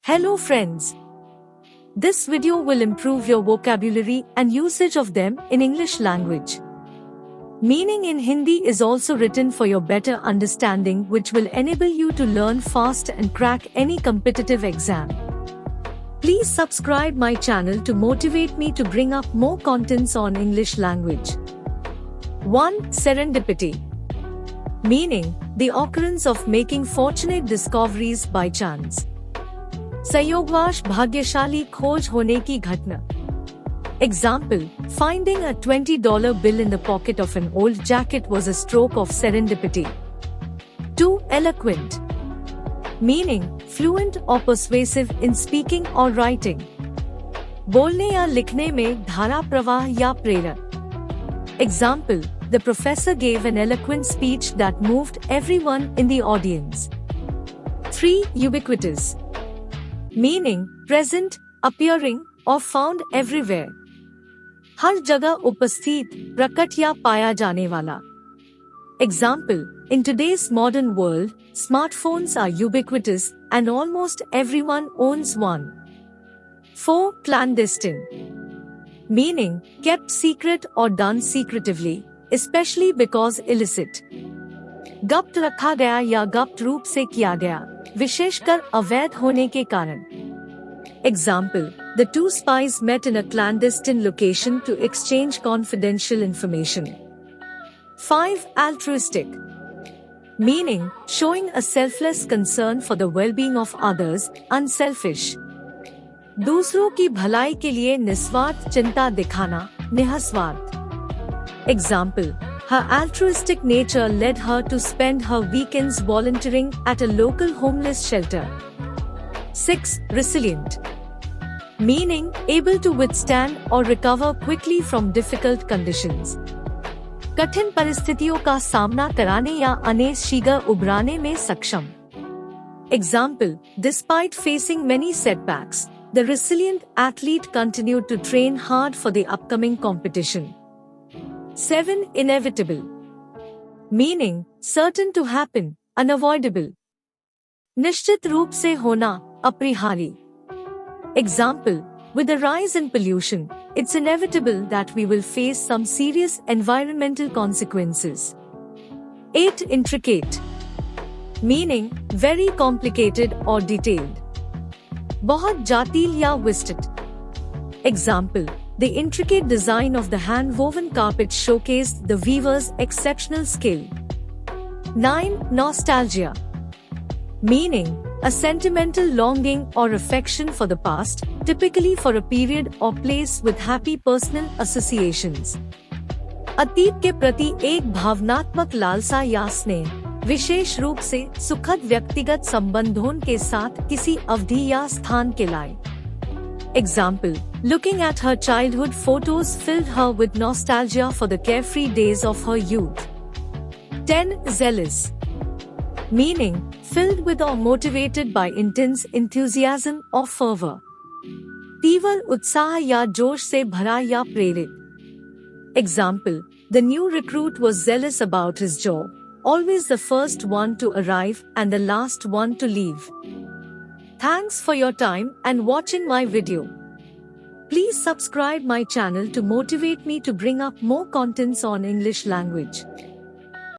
Hello friends. This video will improve your vocabulary and usage of them in English language. Meaning in Hindi is also written for your better understanding, which will enable you to learn fast and crack any competitive exam. Please subscribe my channel to motivate me to bring up more contents on English language. 1. Serendipity. Meaning, the occurrence of making fortunate discoveries by chance. संयोगवश भाग्यशाली खोज होने की घटना. Example, finding a $20 bill in the pocket of an old jacket was a stroke of serendipity. 2. Eloquent. Meaning, fluent or persuasive in speaking or writing. बोलने या लिखने में धारा प्रवाह या प्रेरक. Example, the professor gave an eloquent speech that moved everyone in the audience. 3. Ubiquitous. Meaning, present, appearing, or found everywhere. हर जगह उपस्थित, प्रकट या पाया जाने वाला. Example, in today's modern world, smartphones are ubiquitous and almost everyone owns one. 4. Clandestine. Meaning, kept secret or done secretively, especially because illicit. गुप्त रखा गया या गुप्त रूप से किया गया, विशेषकर अवैध होने के कारण. Example, the two spies met in a clandestine location to exchange confidential information. 5. Altruistic. Meaning, showing a selfless concern for the well-being of others, unselfish. दूसरों की भलाई के लिए निस्वार्थ चिंता दिखाना, निःस्वार्थ. Example, her altruistic nature led her to spend her weekends volunteering at a local homeless shelter. 6. Resilient. Meaning, able to withstand or recover quickly from difficult conditions. कठिन परिस्थितियों का सामना कराने या अनेशीघ्र उबराने में सक्षम. Example, despite facing many setbacks, the resilient athlete continued to train hard for the upcoming competition. 7. Inevitable. Meaning, certain to happen, unavoidable. निश्चित रूप से होना, अपरिहार्य. Example, with the rise in pollution, it's inevitable that we will face some serious environmental consequences. 8. Intricate. Meaning, very complicated or detailed. बहुत जातिल या विस्तृत. Example, the intricate design of the hand-woven carpet showcased the weaver's exceptional skill. 9. Nostalgia. Meaning, a sentimental longing or affection for the past, typically for a period or place with happy personal associations. अतीत के प्रति एक भावनात्मक लालसा या स्नेह, विशेष रूप से सुखद व्यक्तिगत संबंधों के साथ किसी अवधि या स्थान के लाए. Example, looking at her childhood photos filled her with nostalgia for the carefree days of her youth. 10. Zealous. Meaning, filled with or motivated by intense enthusiasm or fervor. तीव्र उत्साह या जोश से भरा या प्रेरित. Example, the new recruit was zealous about his job, always the first one to arrive and the last one to leave. Thanks for your time and watching my video. Please subscribe my channel to motivate me to bring up more contents on English language.